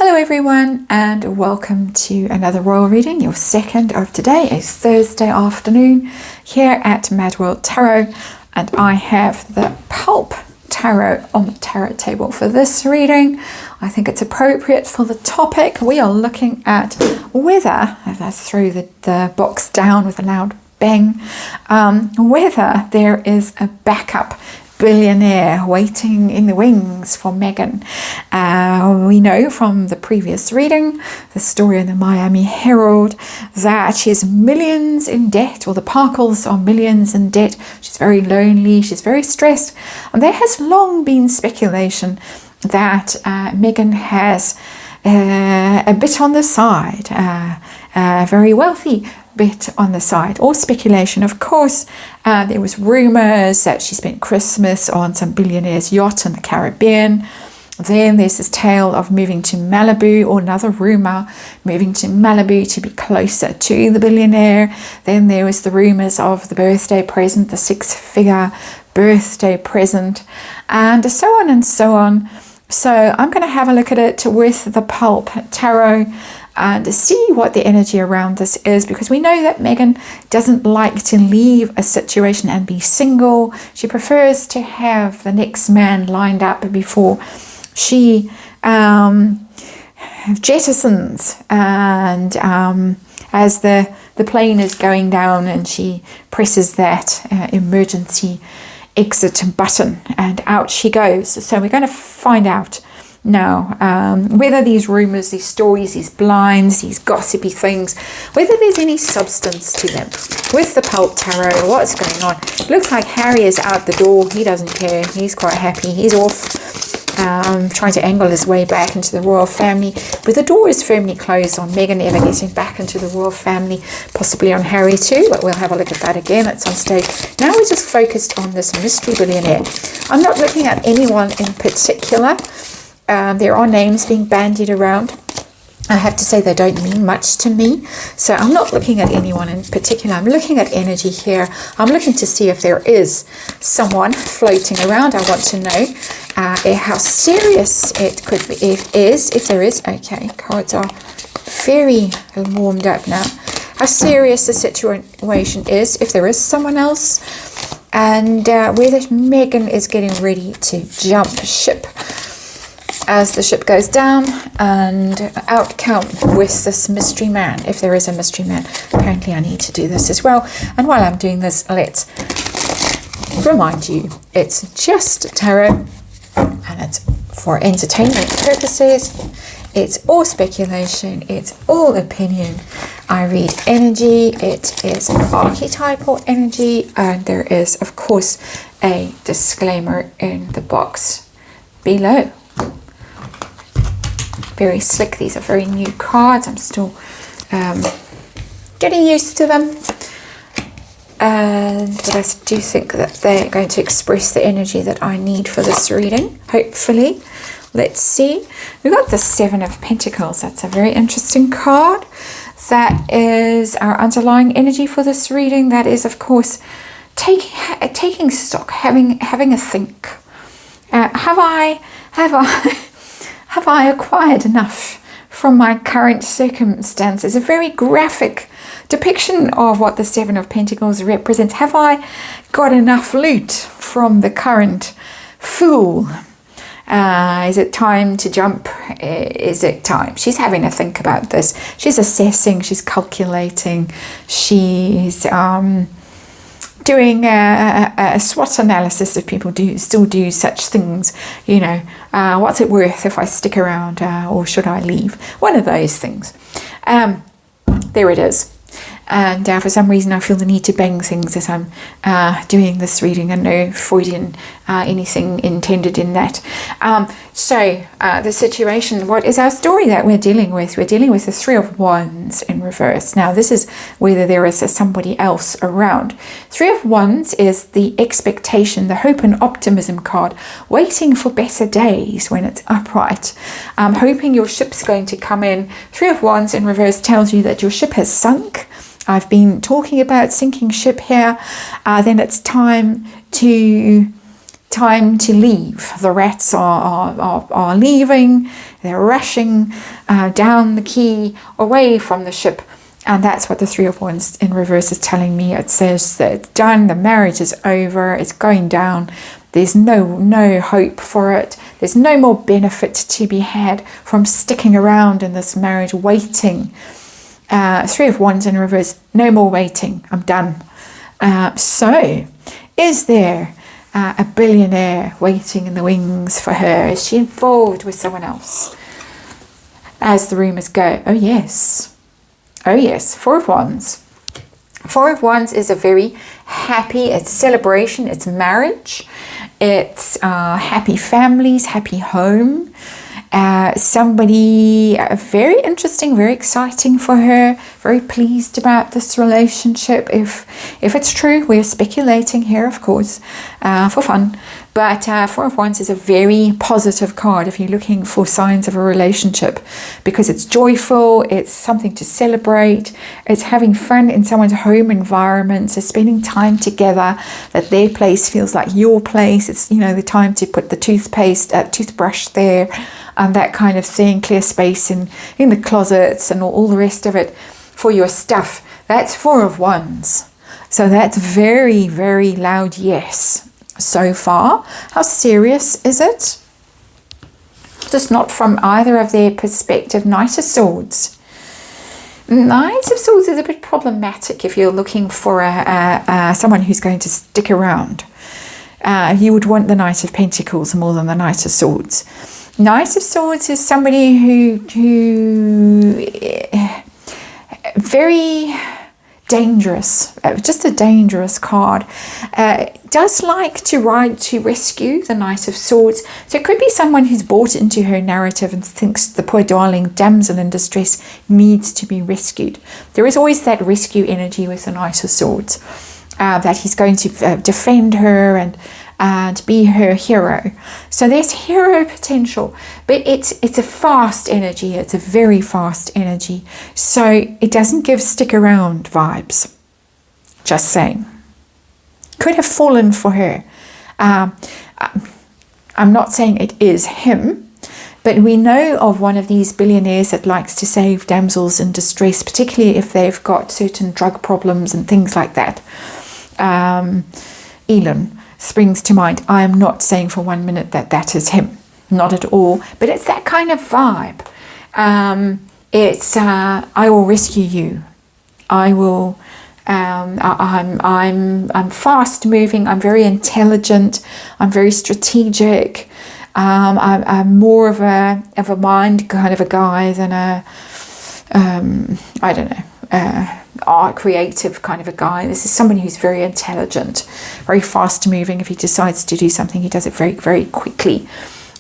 Hello everyone, and welcome to another royal reading, your second of today, a Thursday afternoon here at MadWorldTarot, and I have the Pulp Tarot on the tarot table for this reading. I think it's appropriate for the topic. We are looking at whether, if I throw the box down with a loud bang, whether there is a backup billionaire waiting in the wings for Meghan. We know from the previous reading, the story in the Miami Herald, that she's millions in debt, or the Parkles are millions in debt. She's very lonely, she's very stressed, and there has long been speculation that Meghan has a bit on the side, very wealthy bit on the side, or speculation. Of course, there was rumors that she spent Christmas on some billionaire's yacht in the Caribbean. Then there's this tale of moving to Malibu, or another rumor, moving to Malibu to be closer to the billionaire. Then there was the rumors of the birthday present, the six-figure birthday present, and so on and so on. So I'm going to have a look at it with the Pulp Tarot and see what the energy around this is, because we know that Meghan doesn't like to leave a situation and be single. She prefers to have the next man lined up before she jettisons, and as the plane is going down and she presses that emergency exit button and out she goes. So we're going to find out now whether these rumors, these stories, these blinds, these gossipy things, whether there's any substance to them. With the Pulp Tarot, what's going on? It looks like Harry is out the door. He doesn't care. He's quite happy. He's off trying to angle his way back into the royal family, but the door is firmly closed on Meghan ever getting back into the royal family, possibly on Harry too, but we'll have a look at that again at some stage. Now we're just focused on this mystery billionaire. I'm not looking at anyone in particular. There are names being bandied around. I have to say they don't mean much to me, so I'm not looking at anyone in particular. I'm looking at energy here. I'm looking to see if there is someone floating around. I want to know how serious it could be. If there is, okay, cards are very warmed up now. How serious the situation is, if there is someone else, and whether Meghan is getting ready to jump ship as the ship goes down, and out come with this mystery man, if there is a mystery man. Apparently I need to do this as well, and while I'm doing this, let's remind you, it's just tarot, and it's for entertainment purposes. It's all speculation, it's all opinion. I read energy, it is archetypal energy, and there is, of course, a disclaimer in the box below. Very slick. These are very new cards. I'm still getting used to them, but I do think that they're going to express the energy that I need for this reading, hopefully. Let's see. We've got the Seven of Pentacles. That's a very interesting card. That is our underlying energy for this reading. That is, of course, taking stock, having a think. Have I acquired enough from my current circumstances? A very graphic depiction of what the Seven of Pentacles represents. Have I got enough loot from the current fool? Is it time to jump? Is it time? She's having to think about this. She's assessing, she's calculating, she's doing a SWOT analysis if people still do such things. You know, what's it worth if I stick around, or should I leave? One of those things. There it is. And for some reason I feel the need to bang things as I'm doing this reading, and no Freudian anything intended in that. So the situation, what is our story that we're dealing with? We're dealing with the Three of Wands in reverse. Now this is whether there is somebody else around. Three of Wands is the expectation, the hope and optimism card, waiting for better days when it's upright. Hoping your ship's going to come in. Three of Wands in reverse tells you that your ship has sunk. I've been talking about sinking ship here. Then it's time to time to leave. The rats are leaving. They're rushing down the quay away from the ship. And that's what the Three of Wands in reverse is telling me. It says that it's done, the marriage is over, it's going down. There's no hope for it. There's no more benefit to be had from sticking around in this marriage, waiting. Three of Wands in reverse, no more waiting, I'm done. So, is there a billionaire waiting in the wings for her? Is she involved with someone else? As the rumours go, oh yes. Oh yes, Four of Wands. Four of Wands is a very happy, it's celebration, it's marriage, it's happy families, happy home. Somebody very interesting, very exciting for her, very pleased about this relationship. If it's true, we're speculating here, of course, for fun. But Four of Wands is a very positive card if you're looking for signs of a relationship, because it's joyful, it's something to celebrate, it's having fun in someone's home environment, so spending time together, that their place feels like your place. It's, the time to put the toothbrush there, and that kind of thing, clear space in the closets and all the rest of it for your stuff. That's Four of Wands. So that's very, very loud yes. So far, how serious is it? Just not from either of their perspective. Knight of Swords. Knight of Swords is a bit problematic if you're looking for someone who's going to stick around. You would want the Knight of Pentacles more than the Knight of Swords. Knight of Swords is somebody who very dangerous, just a dangerous card. Does like to ride to rescue, the Knight of Swords. So it could be someone who's bought into her narrative and thinks the poor darling damsel in distress needs to be rescued. There is always that rescue energy with the Knight of Swords, that he's going to defend her and be her hero. So there's hero potential, but it's a fast energy. It's a very fast energy. So it doesn't give stick around vibes. Just saying. Could have fallen for her. I'm not saying it is him, but we know of one of these billionaires that likes to save damsels in distress, particularly if they've got certain drug problems and things like that. Elon springs to mind. I am not saying for 1 minute that is him, not at all, but it's that kind of vibe. It's I will rescue you. I will. I'm fast moving. I'm very intelligent. I'm very strategic. I'm more of a mind kind of a guy than I don't know. Art creative kind of a guy. This is somebody who's very intelligent, very fast moving. If he decides to do something, he does it very, very quickly,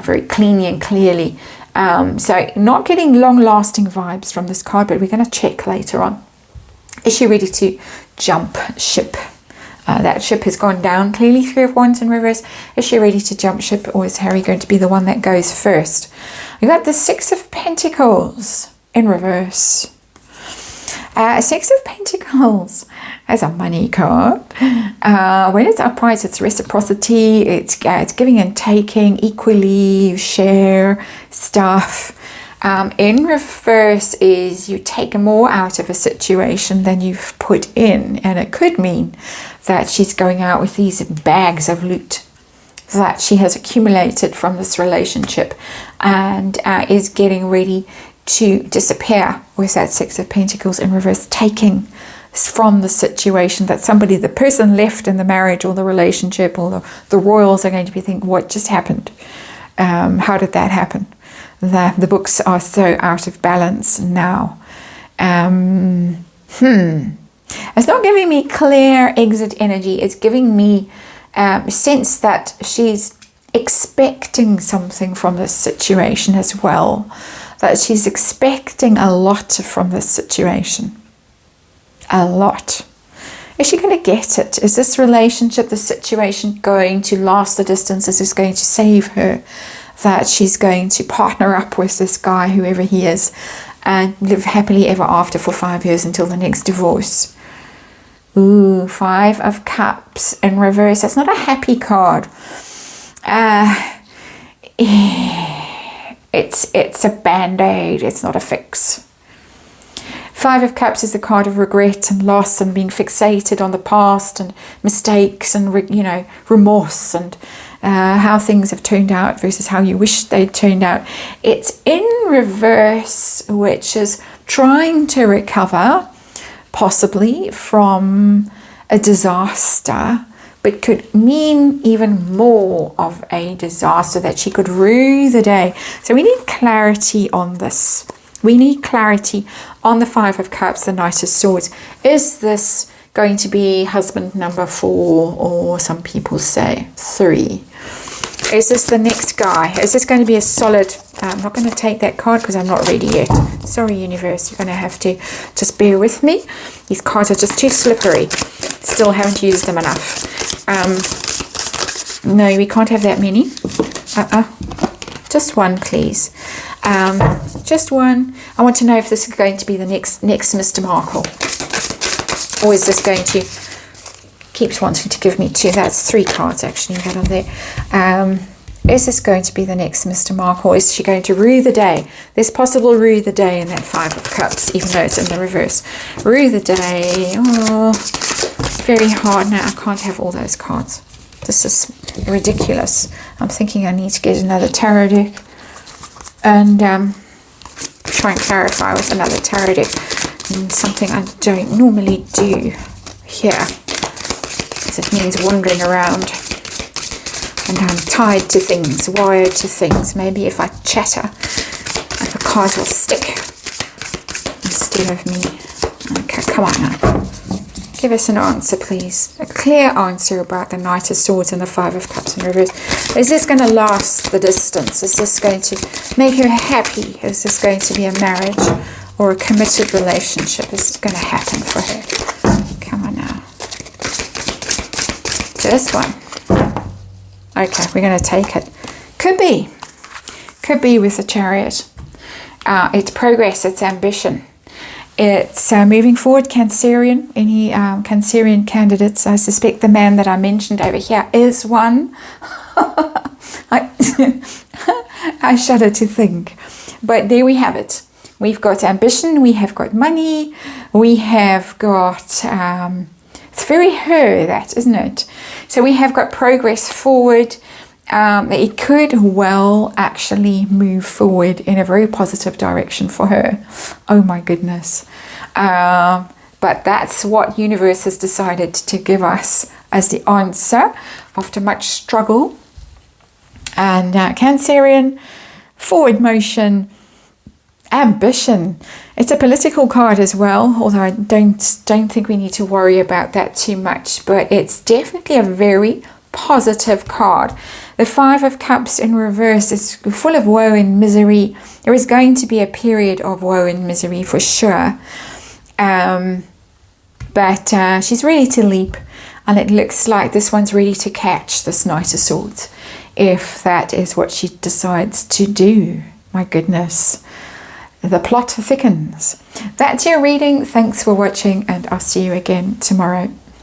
very cleanly and clearly. So not getting long lasting vibes from this card, but we're going to check later on. Is she ready to jump ship? That ship has gone down, clearly Three of Wands in reverse. Is she ready to jump ship, or is Harry going to be the one that goes first? We got the Six of Pentacles in reverse. Six of Pentacles as a money card. When it's upright, it's reciprocity. It's giving and taking equally. You share stuff. In reverse is you take more out of a situation than you've put in, and it could mean that she's going out with these bags of loot that she has accumulated from this relationship and is getting ready to disappear with that Six of Pentacles in reverse, taking from the situation that the person left in the marriage or the relationship, or the royals are going to be thinking, what just happened? How did that happen? The books are so out of balance now. It's not giving me clear exit energy. It's giving me a sense that she's expecting something from this situation as well. That she's expecting a lot from this situation. A lot. Is she going to get it? Is this relationship, this situation going to last the distance? Is this going to save her? That she's going to partner up with this guy, whoever he is, and live happily ever after for 5 years until the next divorce. Ooh, Five of Cups in reverse. That's not a happy card. It's a band-aid, it's not a fix. Five of Cups is the card of regret and loss and being fixated on the past and mistakes and, remorse and how things have turned out versus how you wish they'd turned out. It's in reverse, which is trying to recover possibly from a disaster, but could mean even more of a disaster, that she could rue the day. So we need clarity on this. We need clarity on the Five of Cups, the Knight of Swords. Is this going to be husband number 4, or some people say 3? Is this the next guy? Is this going to be a solid... I'm not going to take that card because I'm not ready yet. Sorry, universe. You're going to have to just bear with me. These cards are just too slippery. Still haven't used them enough. No, we can't have that many. Just one, please. Just one. I want to know if this is going to be the next Mr. Markle, or is this going to... keeps wanting to give me 2. That's 3 cards actually that are there. Is this going to be the next Mr. Markle? Is she going to rue the day? There's possible rue the day in that Five of Cups, even though it's in the reverse. Rue the day. Oh, it's very hard now. I can't have all those cards. This is ridiculous. I'm thinking I need to get another tarot deck and try and clarify with another tarot deck. And something I don't normally do here, because it means wandering around. And I'm tied to things, wired to things. Maybe if I chatter, the cards will stick instead of me. Okay, come on now. Give us an answer, please. A clear answer about the Knight of Swords and the Five of Cups in reverse. Is this going to last the distance? Is this going to make her happy? Is this going to be a marriage or a committed relationship? Is this going to happen for her? Come on now. Just one. Okay, we're going to take it. Could be with the Chariot. It's progress, it's ambition. It's moving forward. Cancerian, any Cancerian candidates? I suspect the man that I mentioned over here is one. I shudder to think. But there we have it. We've got ambition, we have got money, we have got... it's very her, that, isn't it? So we have got progress forward. It could well actually move forward in a very positive direction for her. Oh my goodness. But that's what universe has decided to give us as the answer after much struggle. And Cancerian, forward motion, ambition. It's a political card as well, although I don't think we need to worry about that too much, but it's definitely a very positive card. The Five of Cups in reverse is full of woe and misery. There is going to be a period of woe and misery for sure, but she's ready to leap, and it looks like this one's ready to catch this Knight of Swords, if that is what she decides to do. My goodness. The plot thickens. That's your reading. Thanks for watching, and I'll see you again tomorrow.